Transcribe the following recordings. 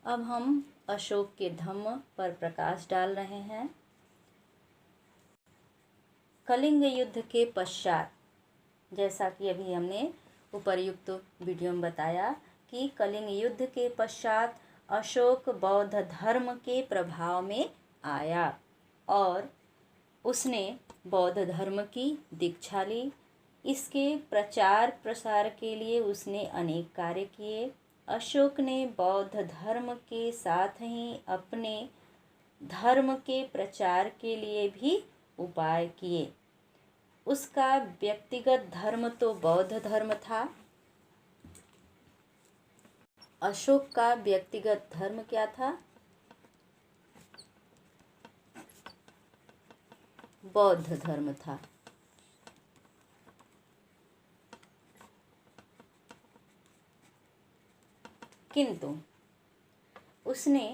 अब हम अशोक के धम्म पर प्रकाश डाल रहे हैं। कलिंग युद्ध के पश्चात, जैसा कि अभी हमने उपर्युक्त वीडियो में बताया कि कलिंग युद्ध के पश्चात अशोक बौद्ध धर्म के प्रभाव में आया और उसने बौद्ध धर्म की दीक्षा ली। इसके प्रचार प्रसार के लिए उसने अनेक कार्य किए। अशोक ने बौद्ध धर्म के साथ ही अपने धर्म के प्रचार के लिए भी उपाय किए। उसका व्यक्तिगत धर्म तो बौद्ध धर्म था। अशोक का व्यक्तिगत धर्म क्या था? बौद्ध धर्म था। किंतु उसने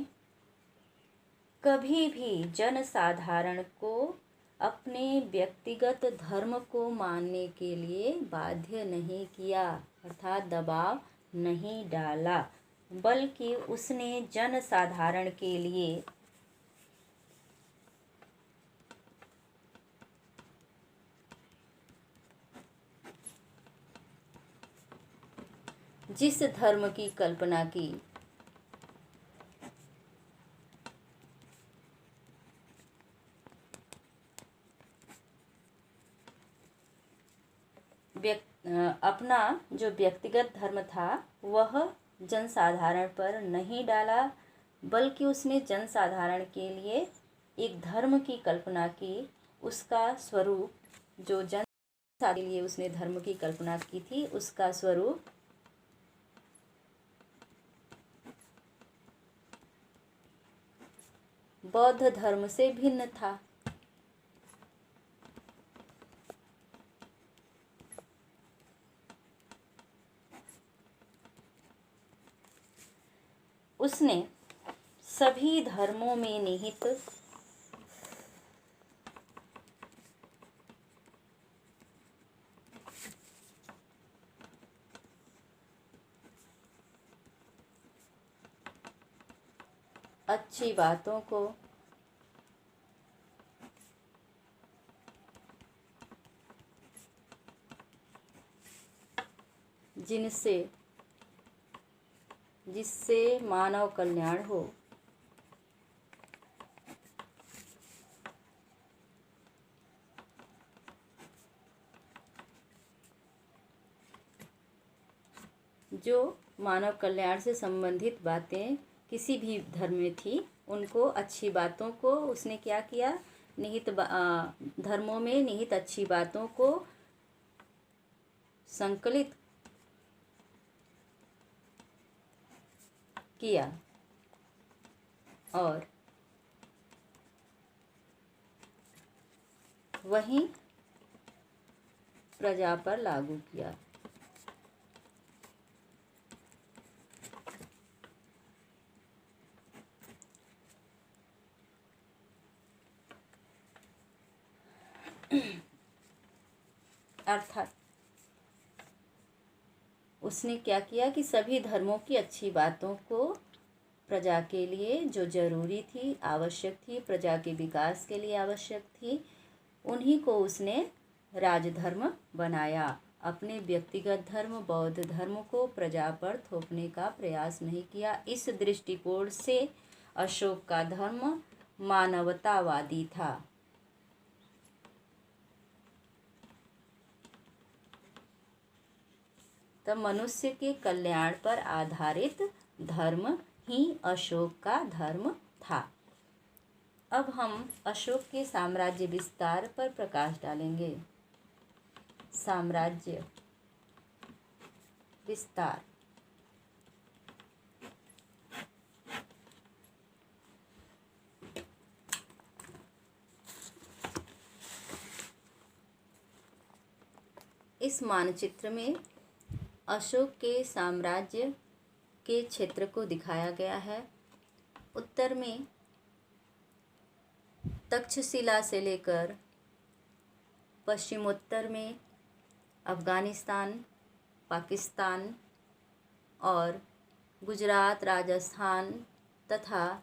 कभी भी जनसाधारण को अपने व्यक्तिगत धर्म को मानने के लिए बाध्य नहीं किया, अर्थात दबाव नहीं डाला, बल्कि उसने जनसाधारण के लिए जिस धर्म की कल्पना की अपना जो व्यक्तिगत धर्म था वह जनसाधारण पर नहीं डाला, बल्कि उसने जनसाधारण के लिए एक धर्म की कल्पना की। उसका स्वरूप जो जनसाधारण के लिए उसने धर्म की कल्पना की थी, उसका स्वरूप बौद्ध धर्म से भिन्न था। उसने सभी धर्मों में निहित अच्छी बातों को जिससे मानव कल्याण हो, जो मानव कल्याण से संबंधित बातें किसी भी धर्म में थी, उनको अच्छी बातों को उसने क्या किया, निहित धर्मों में निहित अच्छी बातों को संकलित किया और वहीं प्रजा पर लागू किया। अर्थात उसने क्या किया कि सभी धर्मों की अच्छी बातों को प्रजा के लिए जो जरूरी थी, आवश्यक थी, प्रजा के विकास के लिए आवश्यक थी, उन्हीं को उसने राजधर्म बनाया। अपने व्यक्तिगत धर्म बौद्ध धर्म को प्रजा पर थोपने का प्रयास नहीं किया। इस दृष्टिकोण से अशोक का धर्म मानवतावादी था। तब मनुष्य के कल्याण पर आधारित धर्म ही अशोक का धर्म था। अब हम अशोक के साम्राज्य विस्तार पर प्रकाश डालेंगे। साम्राज्य विस्तार। इस मानचित्र में अशोक के साम्राज्य के क्षेत्र को दिखाया गया है। उत्तर में तक्षशिला से लेकर पश्चिमोत्तर में अफ़गानिस्तान, पाकिस्तान और गुजरात, राजस्थान तथा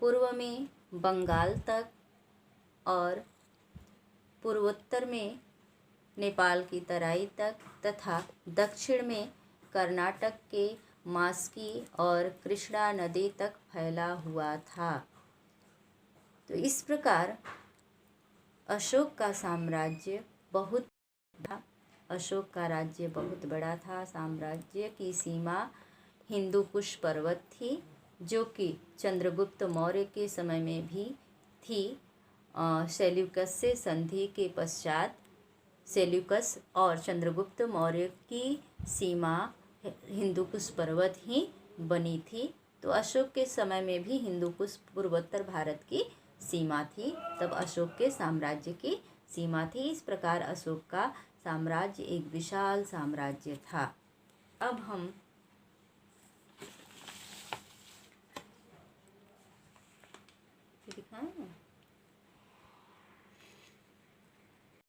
पूर्व में बंगाल तक और पूर्वोत्तर में नेपाल की तराई तक तथा दक्षिण में कर्नाटक के मास्की और कृष्णा नदी तक फैला हुआ था। तो इस प्रकार अशोक का साम्राज्य बहुत था। अशोक का राज्य बहुत बड़ा था। साम्राज्य की सीमा हिंदू कुश पर्वत थी, जो कि चंद्रगुप्त मौर्य के समय में भी थी। सेल्यूकस से संधि के पश्चात सेल्यूकस और चंद्रगुप्त मौर्य की सीमा हिंदूकुश पर्वत ही बनी थी। तो अशोक के समय में भी हिंदूकुश पूर्वोत्तर भारत की सीमा थी, तब अशोक के साम्राज्य की सीमा थी। इस प्रकार अशोक का साम्राज्य एक विशाल साम्राज्य था। अब हम दिखाएं।